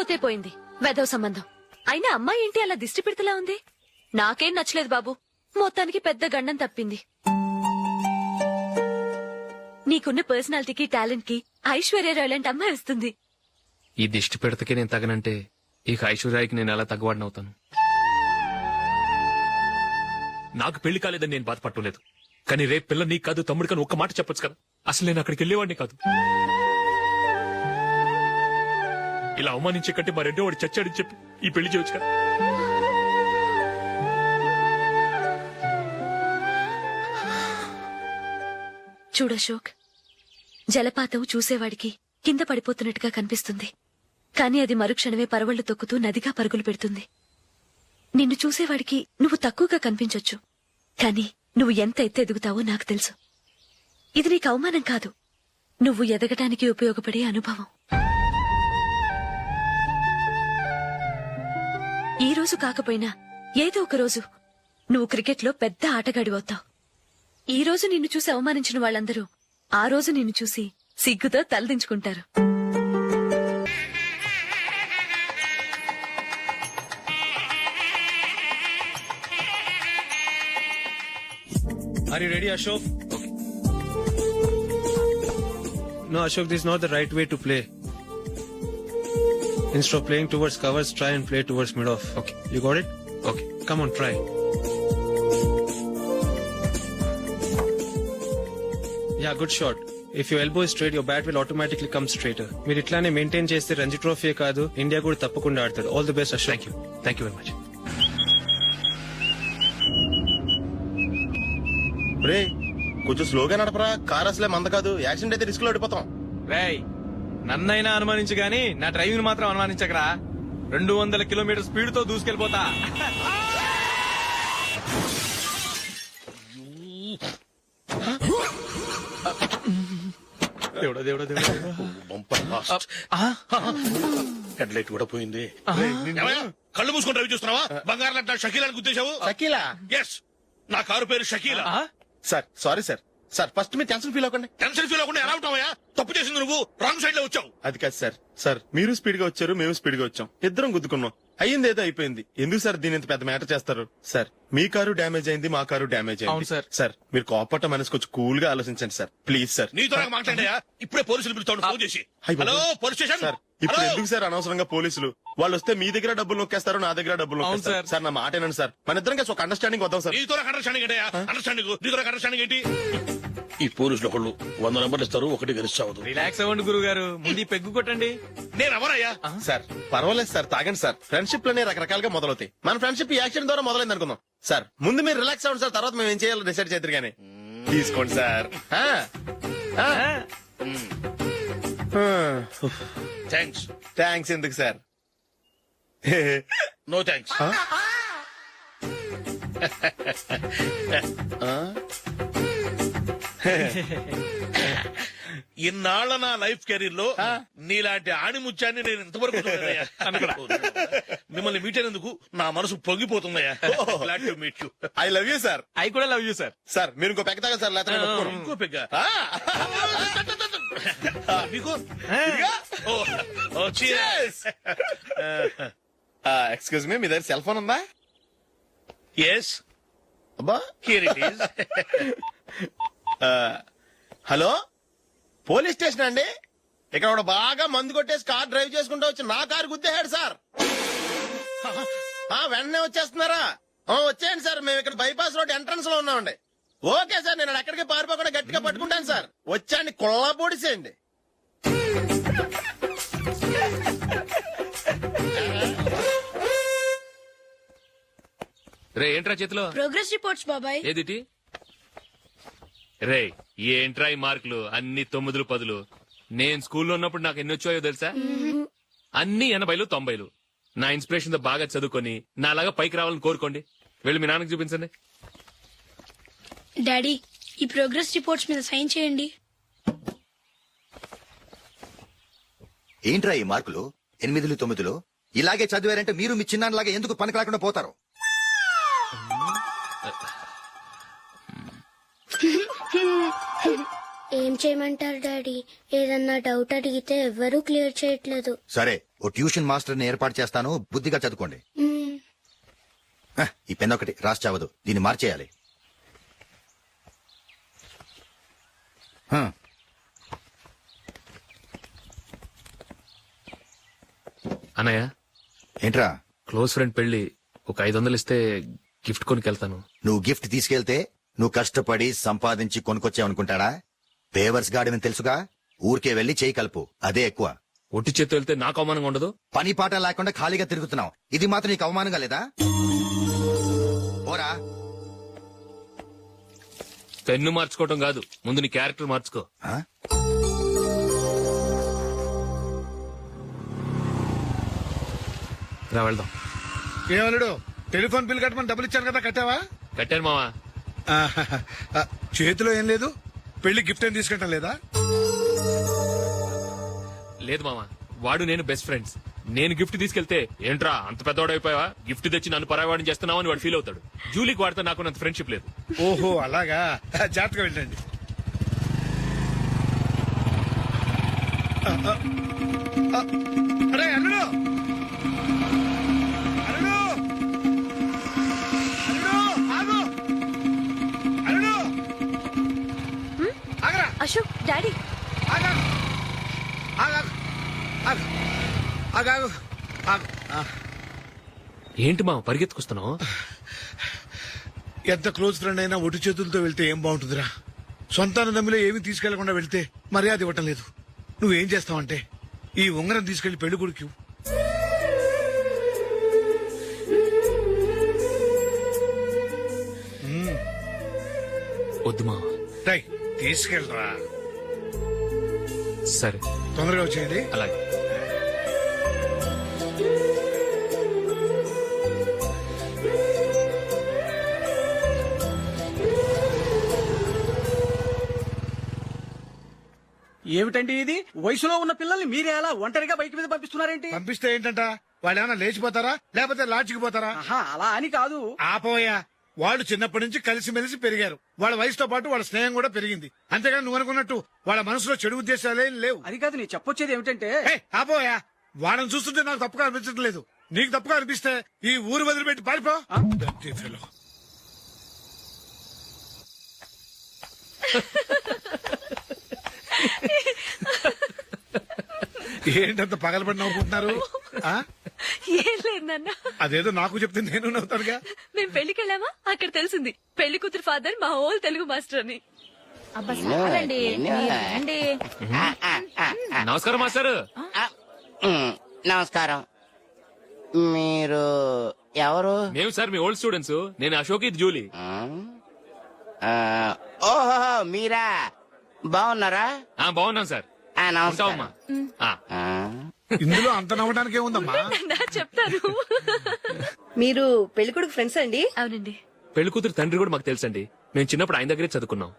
పోతే పోయింది వెధవ సంబంధం. అయినా అమ్మాయి ఏంటి అలా దిష్టి పెడతలా ఉంది? నాకేం నచ్చలేదు బాబు. మొత్తానికి పెద్ద గండం తప్పింది. నీకున్న పర్సనాలిటీకి టాలెంట్ కి ఐశ్వర్యరాయ్ లాంటి అమ్మాయి వస్తుంది. ఈ దిష్టి పెడతకే నేను తగనంటే ఇక ఐశ్వర్యాయికి నేను ఎలా తగ్గవాడినవుతాను? నాకు పెళ్లి కాలేదని నేను బాధపడలేదు, కానీ రేపు పిల్ల నీకు కాదు తమ్ముడు కానీ ఒక్క మాట చెప్పొచ్చు కదా. అసలు నేను అక్కడికి వెళ్ళేవాడిని కాదు. ఇలా అవమానించే కంటే మా రెండో వాడు చచ్చాడని చెప్పి ఈ పెళ్లి చేయొచ్చు కదా. చూడశోక్, జలపాతం చూసేవాడికి కింద పడిపోతున్నట్టుగా కనిపిస్తుంది, కానీ అది మరుక్షణమే పరవళ్లు తొక్కుతూ నదిగా పరుగులు పెడుతుంది. నిన్ను చూసేవాడికి నువ్వు తక్కువగా కనిపించొచ్చు, కానీ నువ్వు ఎంత ఎత్తు ఎదుగుతావో నాకు తెలుసు. ఇది నీకు అవమానం కాదు, నువ్వు ఎదగటానికి ఉపయోగపడే అనుభవం. ఈ రోజు కాకపోయినా ఏదో ఒక రోజు నువ్వు క్రికెట్లో పెద్ద ఆటగాడివవుతావు. ఈ రోజు నిన్ను చూసి అవమానించిన వాళ్ళందరూ ఆ రోజు నిన్ను చూసి సిగ్గుతో తలదించుకుంటారు. Are you ready, Ashok? Okay. No, Ashok, this is not the right way to play. Instead of playing towards covers, try and play towards mid-off. Okay. You got it? Okay. Come on, try. Yeah, good shot. If your elbow is straight, your bat will automatically come straighter. మీరు ఇట్లానే maintain చేస్తే Ranji trophy కాదు, India కూడా తప్పకుండా ఆడతాడు. All the best, Ashok. Thank you very much. రే కొంచెం స్లోగా నడపరా, కార్ అసలే మంద కాదు. యాక్సిడెంట్ అయితే రిస్క్ లో ఓడిపోతాం. రేయ్, నన్నైనా అనుమానించు గాని నా డ్రైవింగ్ మాత్రం అనుమానించకరా. 200 కిలోమీటర్ స్పీడ్ తో దూసుకెళ్లిపోతా. దేవుడా దేవుడా దేవుడా. Bumper fast. హెడ్ లైట్ కూడా పోయింది. ఏమయ్యా, కళ్ళు మూసుకొని రవి చూస్తున్నావా? బంగారం లాంటి షకీలాని గుర్తించావు? షకీలా? ఎస్, నా కారు పేరు Shakeela. Sir sorry sir. Sir first మీరు టెన్షన్ ఫీల్ అవ్వకండి. టెన్షన్ ఫీల్ అవ్వకుండా ఎలా ఉంటావయ్యా? తప్పు చేసింది నువ్వు, రాంగ్ సైడ్ లో వచ్చావు. అది కాదు సార్. సార్ మీరు స్పీడ్ గా వచ్చారు, మేము స్పీడ్ గా వచ్చాం, ఇద్దరం గుద్దుకున్నాం. అయ్యింది ఏదో అయిపోయింది. ఎందుకు సార్ దీని ఇంత పెద్ద మ్యాటర్ చేస్తారు? సార్ మీ కారు డ్యామేజ్ అయింది, మా కారు డ్యామేజ్ అవును అయింది. సార్. సార్ మీరు కోపట్ట మనసు కొంచెం కూల్ గా ఆలోచించండి సార్, ప్లీజ్ సార్. నీతో నాకు మాట్లాడాయా? ఇప్పుడే పోలీసులు పిలుస్తాడు, ఫోన్ చేసి. అయ్ బాబోయ్. Hello police station. సార్ ఇప్పుడు హలో? ఎందుకు సార్ అనవసరంగా పోలీసులు? వాళ్ళు వస్తే మీ దగ్గర డబ్బులు నొక్కేస్తారు, నా దగ్గర డబ్బులు అవును నొక్కేస్తారు. సార్. సార్ నా మాట ఏనండి సార్, మన ఇద్దరం కలిసి ఒక అండర్స్టాండింగ్ వద్దాం సార్. నీతో నాకు అండర్స్టాండింగ్ ఏంటయ్యా? అండర్స్టాండింగ్ నీతో నాకు అండర్స్టాండింగ్ ఏంటి? ఈ పోలీసులు ఒకళ్ళు 100 నెంబర్లు ఇస్తారు, ఒకటి గెలిచావదు. రిలాక్స్ అవ్వండి గురువు గారు, ముందు ఈ పెగ్గు కొట్టండి. నేను ఎవరయ్యా? సార్ పర్వాలేదు సార్, తాగండి సార్. ఫ్రెండ్షిప్ లోనే రకరకాలుగా మొదలవుతాయి. మన ఫ్రెండ్షిప్ ఈ యాక్సిడెంట్ ద్వారా మొదలైంది అనుకుందాం. సార్ ముందు మీరు రిలాక్స్ అవ్వండి సార్, తర్వాత మేము ఏం చేయాలో డిసైడ్ చేద్దరు గానీ. తీసుకోండి సార్. థ్యాంక్స్. థ్యాంక్స్ ఎందుకు సార్? No thanks. ఇన్నాళ్ల నా లైఫ్ కెరీర్ లో నీలాంటి ఆణిముత్యాన్ని నేను ఇంతవరకు చూడలేదయ్యా. మిమ్మల్ని మీట్ అయినందుకు నా మనసు పొంగిపోతుందయ్యా. Glad to meet you. I love you sir. I కూడా లవ్ యూ సార్. సార్ మీరు ఇంకో పెక్క తాగండి సార్, లేకపోతే నేను ఒప్పుకోను. ఇంకో పెగ్గ మీకు? ఎక్స్క్యూజ్ మీ, మీ దగ్గర సెల్ ఫోన్ ఉందా? ఎస్, అబ్బా here it is. Hello police station అండి. ఇక్కడ ఒకడు బాగా మందు కొట్టేసి కార్ డ్రైవ్ చేసుకుంటూ వచ్చి నా కారు గుద్దేశాడు సార్. వెంటనే వచ్చేస్తున్నారా? వచ్చేయండి సార్, మేము ఇక్కడ బైపాస్ రోడ్ ఎంట్రన్స్ లో ఉన్నామండి. ఓకే సార్, నేను ఎక్కడికి పారిపోకుండా గట్టిగా పట్టుకుంటాను సార్. వచ్చాండి, కుళ్ళా పొడిసేయండి. రే ఏంట్రా చేతిలో? ప్రోగ్రెస్ రిపోర్ట్స్ బాబాయ్. ఏదిటి? రే ఏంట్రా ఈ మార్కులు అన్ని 9, 10? నేను స్కూల్లో ఉన్నప్పుడు నాకు ఎన్ని వచ్చాయో తెలుసా? అన్ని 80, 90. నా ఇన్స్పిరేషన్ తో బాగా చదువుకొని నాలాగా పైకి రావాలని కోరుకోండి. వెళ్ళి మీ నాన్నకి చూపించండి. డాడీ, ఈ ప్రోగ్రెస్ రిపోర్ట్స్ మీద సైన్ చేయండి. ఏంట్రా ఈ మార్కులు? 8, 9 ఇలాగే చదివారంటే మీరు మీ చిన్నాన్నలాగా ఎందుకు పనికి రాకుండా పోతారు? ఏం చేయమంటారు డాడీ? ఏదన్నా డౌట్ అడిగితే ఎవ్వరూ క్లియర్ చేయట్లేదు. సరే ఓ ట్యూషన్ మాస్టర్ ని ఏర్పాటు చేస్తాను, బుద్ధిగా చదువుకోండి. మ్మ్. ఈ పెన్ ఒకటి రాసి చావదు, దీన్ని మార్చేయాలి. అన్నయ్య, ఏంట్రా? క్లోజ్ ఫ్రెండ్ పెళ్లి ఒక 500 ఇస్తే గిఫ్ట్ కొనికెళ్తాను. నువ్వు గిఫ్ట్ తీసుకెళ్తే నువ్వు కష్టపడి సంపాదించి కొనుక్కొచ్చావనుకుంటాడా? పేవర్స్ గార్డెన్ తెలుసుగా, ఊరికే వెళ్లి చేయి కలుపు, అదే ఎక్కువ. ఒట్టి చేత్తో వెళ్తే నాకు అవమానంగా ఉండదు? పని పాట లేకుండా ఖాళీగా తిరుగుతున్నావు, ఇది మాత్రం నీకు అవమానంగా లేదా? పోరా. పెన్ను మార్చుకోవటం కాదు, ముందు నీ క్యారెక్టర్ మార్చుకో. ఆ? రా వెళ్దాం. ఏమలుడు, టెలిఫోన్ బిల్ కట్టమని డబ్బులు ఇచ్చాను కదా, కట్టావా? కట్టాను మావా. చేతిలో ఏం లేదు, పెళ్లి గిఫ్ట్ ఏం తీసుకుంటాం లేదా? లేదు మావా, వాడు నేను బెస్ట్ ఫ్రెండ్స్. నేను గిఫ్ట్ తీసుకెళ్తే ఏంట్రా అంత పెద్దవాడు అయిపోయావా, గిఫ్ట్ తెచ్చి నన్ను పరాయవాడిని చేస్తున్నావు అని వాడు ఫీల్ అవుతాడు. జూలీకి వాడితే నాకు అంత ఫ్రెండ్షిప్ లేదు. ఓహో అలాగా, జాగ్రత్తగా వెళ్ళండి. అరే అల్లుడు, అల్లుడు, అల్లుడు, ఆగు, అల్లుడు, ఆగరా, అశోక్, డాడీ. ఆగా, ఆగా, ఆగు, ఆగాగు, ఆగు. ఏంటి మావ పరిగెత్తుకొస్తున్నావు? ఎంత క్లోజ్ ఫ్రెండ్ అయినా ఒటి చేతులతో వెళ్తే ఏం బాగుంటుందిరా? సొంతాన దమ్మిలో ఏమీ తీసుకెళ్లకుండా వెళ్తే మర్యాద ఇవ్వటం లేదు. నువ్వేం చేస్తావంటే ఈ ఉంగరం తీసుకెళ్లి పెళ్లి కొడుకు వద్దు మావ. తీసుకెళ్ళరా. సరే తొందరగా వచ్చేయండి. అలాగే. ఏమిటండి ఇది? వయసులో ఉన్న పిల్లల్ని మీరే అలా ఒంటరిగా బయట మీద పంపిస్తున్నారేంటి? పంపిస్తే ఏంటంట, వాళ్ళు ఏమైనా లేచిపోతారా లేకపోతే లాడ్జికి పోతారా? ఆహా, అలా అని కాదు. ఆపోయా, వాళ్ళు చిన్నప్పటి నుంచి కలిసిమెలిసి పెరిగారు. వాళ్ళ వయసుతో పాటు వాళ్ళ స్నేహం కూడా పెరిగింది. అంతేగాని నువ్వు అనుకున్నట్టు వాళ్ళ మనసులో చెడు ఉద్దేశాలేం లేవు. అది కాదు, నేను చెప్పొచ్చేది ఏమిటంటే, ఆపోయా, వాళ్ళని చూస్తుంటే నాకు తప్పుగా అనిపించడం లేదు. నీకు తప్పుగా అనిపిస్తే ఈ ఊరు వదిలిపెట్టి పారిపో. Dirty fellow. ఏంటంత పగలబడి నవ్వుకుంటున్నారు? ఏం లేదు నాన్న. అదేదో నాకు చెప్తే నేను నవ్వుతానుగా. మేం పెళ్లికెళ్ళామా, అక్కడ తెలిసింది పెళ్లి కూతురు ఫాదర్ మా హోల్ తెలుగు మాస్టర్ అని. నమస్కారం మాస్టర్. నమస్కారం. మీరు ఎవరు? మేము సార్ మీ ఓల్డ్ స్టూడెంట్స్. నేను అశోక్, ఇది జూలీ. ఓహో మీరా, బాగున్నారా? బాగున్నాం సార్. నమస్కారం. ఇందులో అంత నవ్వడానికి ఏముందమ్మా? చెప్తాను. మీరు పెళ్లికొడుకు ఫ్రెండ్స్ అండి? అవునండి. పెళ్లి కూతురు తండ్రి కూడా మాకు తెలుసండి. మేము చిన్నప్పుడు ఆయన దగ్గరే చదువుకున్నాం.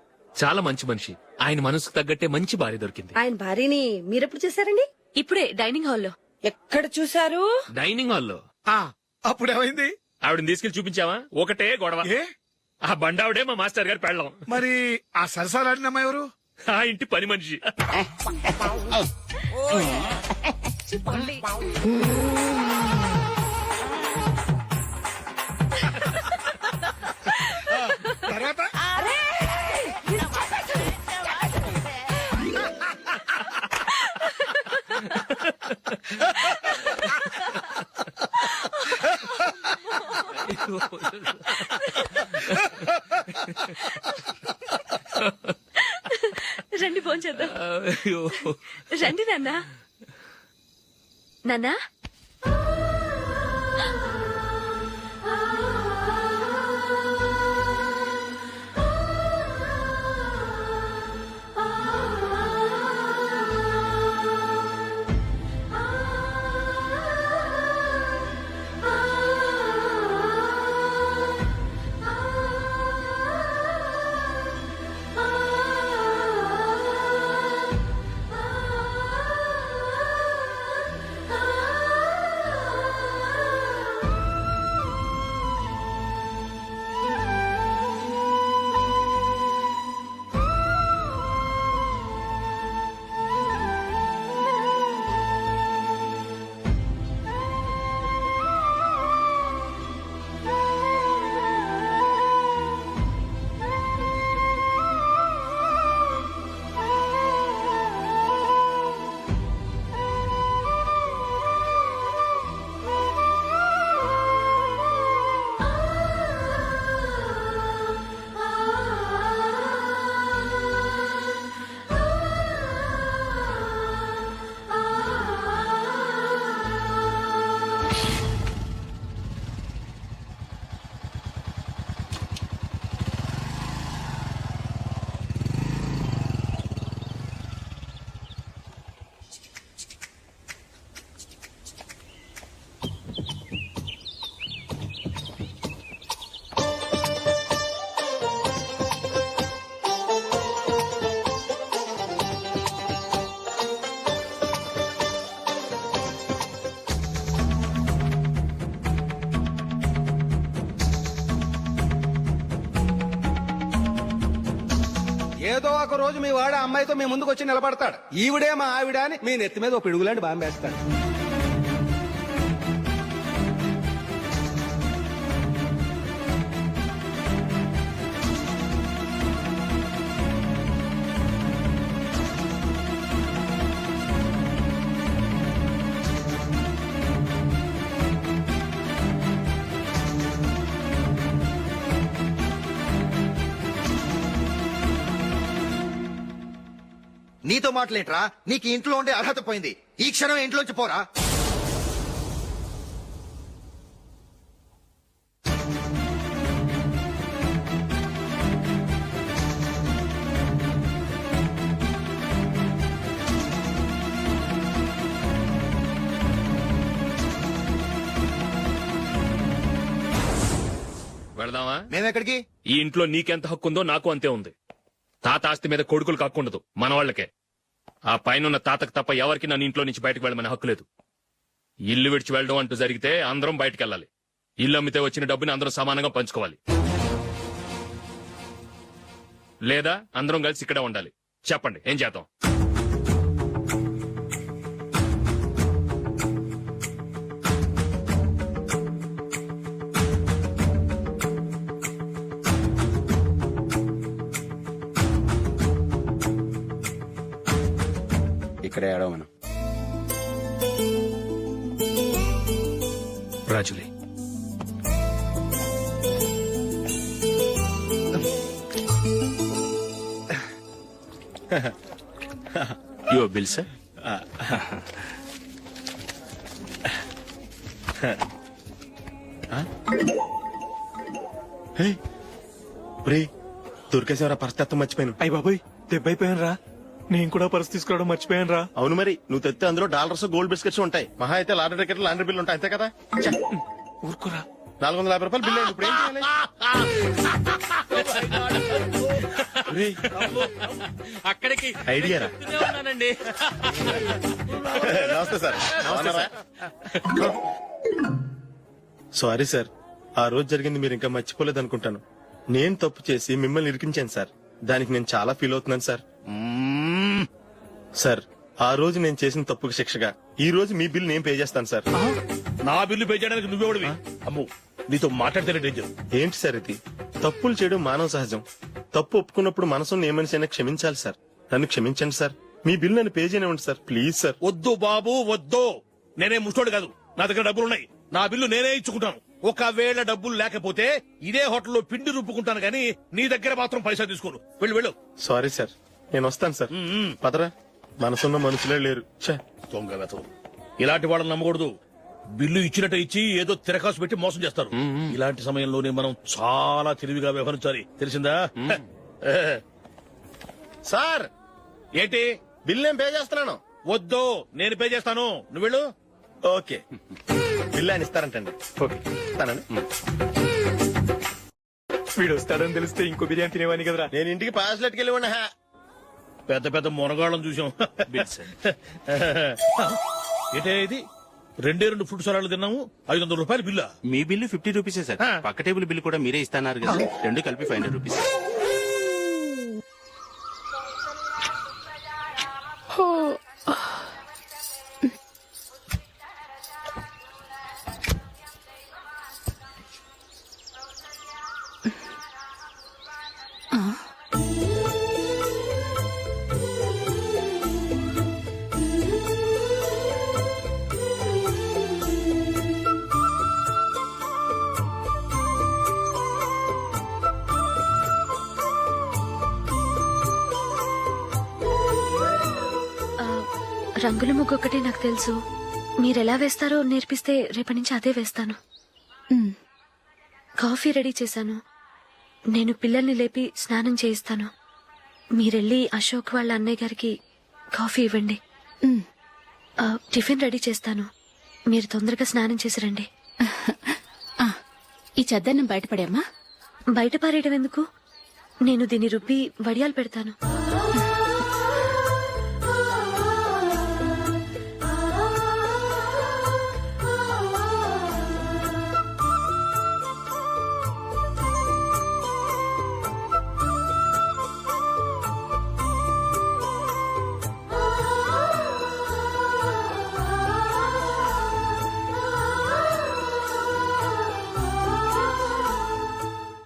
చాలా మంచి మనిషి. ఆయన మనసుకు తగ్గట్టే మంచి భార్య దొరికింది. ఆయన భార్యని మీరెప్పుడు చూసారండి? ఇప్పుడే డైనింగ్ హాల్లో. ఎక్కడ చూసారు? డైనింగ్ హాల్లో. అప్పుడు ఏమైంది? ఆవిడని తీసుకెళ్లి చూపించావా? ఒకటే గొడవ. ఆ బండావిడే మా మాస్టర్ గారు పెళ్ళం. మరి ఆ సరసాలాడిన అమ్మాయి ఎవరు? ఆ ఇంటి పని మనిషి. తర్వాత రండి భోంచేద్దాం. రండి నాన్న. నాన్నా, ఏదో ఒక రోజు మీ వాడు ఆ అమ్మాయితో మీ ముందుకు వచ్చి నిలబడతాడు. ఈవిడే మా ఆవిడ అని మీ నెత్తి మీద ఒక పిడుగులాంటి బాంబేస్తాడు. నీతో మాటలేంట్రా? నీకు ఇంట్లో ఉండే అర్హత పోయింది. ఈ క్షణం ఇంట్లోంచి పోరా. వెళదామా? మేమెక్కడికి? ఈ ఇంట్లో నీకెంత హక్కు ఉందో నాకు అంతే ఉంది. తాత ఆస్తి మీద కొడుకులు హక్కుండదు, మన వాళ్ళకే. ఆ పైన తాతకు తప్ప ఎవరికి నన్ను ఇంట్లో నుంచి బయటకు వెళ్ళమని హక్కు లేదు. ఇల్లు విడిచి వెళ్ళడం అంటూ జరిగితే అందరం బయటకు వెళ్ళాలి. ఇల్లు అమ్మితే వచ్చిన డబ్బుని అందరం సమానంగా పంచుకోవాలి. లేదా అందరం కలిసి ఇక్కడే ఉండాలి. చెప్పండి, ఏం చేద్దాం? ఇక్కడే ఆడో మనం. రాజులే, యువర్ బిల్ సార్. దొరికేసేవరా పరిస్థితి మర్చిపోయాను. అయ్య బాబాయ్, దెబ్బైపోయాను రా. నేను కూడా పర్స్ తీసుకురావడం మర్చిపోయాను రా. అవును మరి, నువ్వు తెస్తే అందులో డాలర్స్ గోల్డ్ బిస్కెట్స్ ఉంటాయి. మహా అయితే లాటరీ టికెట్ లాండ్రీ బిల్లు ఉంటాయి, అంతే కదా. ఊరుకోరా. 450 రూపాయలు బిల్లు అయింది. ఇప్పుడు ఏం చేయాలి? అక్కడికి ఐడియా రా. ఉన్నానండి. నమస్తే సార్. సారీ సార్, ఆ రోజు జరిగింది మీరు ఇంకా మర్చిపోలేదు అనుకుంటాను. నేను తప్పు చేసి మిమ్మల్ని ఇరికించాను సార్. దానికి నేను చాలా ఫీల్ అవుతున్నాను సార్. సార్, ఆ రోజు నేను చేసిన తప్పుకు శిక్షగా ఈ రోజు మీ బిల్ నేను పే చేస్తాను సార్. నా బిల్లు పే చేయడానికి నువ్వెవడివి? అమ్మో, నీతో మాట్లాడితేనే డేంజర్. ఏంటి సార్ ఇది? తప్పులు చేయడం మానవ సహజం. తప్పు ఒప్పుకున్నప్పుడు మనసును ఏ మనిషి అయినా క్షమించాలి సార్. నన్ను క్షమించండి సార్. మీ బిల్ నన్ను పే చేయనివ్వండి సార్, ప్లీజ్ సార్. వద్దు బాబు, వద్దు. నేనే ముష్టోడు కాదు, నా దగ్గర డబ్బులున్నాయి. నా బిల్లు నేనే ఇచ్చుకుంటాను. ఒకవేళ డబ్బులు లేకపోతే ఇదే హోటల్లో పిండి రుబ్బుకుంటాను గానీ నీ దగ్గర మాత్రం పైసా తీసుకోను. వెళ్ళు వెళ్ళు. సారీ సార్, నేను వస్తాను సార్. పదరా, మనసున్న మనుషులే లేరు. ఛే, దొంగ వెతవు. ఇలాంటి వాళ్ళని నమ్మకూడదు. బిల్లు ఇచ్చినట్టు ఇచ్చి ఏదో తిరకాసు పెట్టి మోసం చేస్తారు. ఇలాంటి సమయంలోనే మనం చాలా తెలివిగా వ్యవహరించాలి, తెలిసిందా? సార్, ఏంటి? బిల్ నేను పే చేస్తున్నాను. వద్దు, నేను పే చేస్తాను, నువ్వు వెళ్ళు. ఓకే, బిల్ ఆయన ఇస్తారంటండి. ఓకే, ఇస్తానండి. వీడు వస్తాడని తెలిస్తే ఇంకో బిర్యానీ తినేవాని కదరా. నేను ఇంటికి పాస్లెట్కి వెళ్ళి ఉన్నా. పెద్ద పెద్ద మునగాళ్ళం చూసాం. ఏంటే ఇది? 2 ఫుడ్ సలాడ్లు తిన్నాము, 500 రూపాయలు బిల్లా? మీ బిల్లు 50 రూపీసే సార్. పక్క టేబుల్ బిల్లు కూడా మీరే ఇస్తున్నారు కదా, రెండు కలిపి 500 రూపీస్. రంగుల ముగ్గు ఒకటే నాకు తెలుసు, మీరెలా వేస్తారో నేర్పిస్తే రేపటి నుంచి అదే వేస్తాను. కాఫీ రెడీ చేశాను. నేను పిల్లల్ని లేపి స్నానం చేయిస్తాను. మీరెళ్ళి అశోక్ వాళ్ళ అన్నయ్య గారికి కాఫీ ఇవ్వండి. టిఫిన్ రెడీ చేస్తాను. మీరు తొందరగా స్నానం చేసి రండి. ఈ చెద్దన్నం బయటపడేమ్మా. బయట పారేయడం ఎందుకు? నేను దీన్ని రుబ్బి వడియాలు పెడతాను.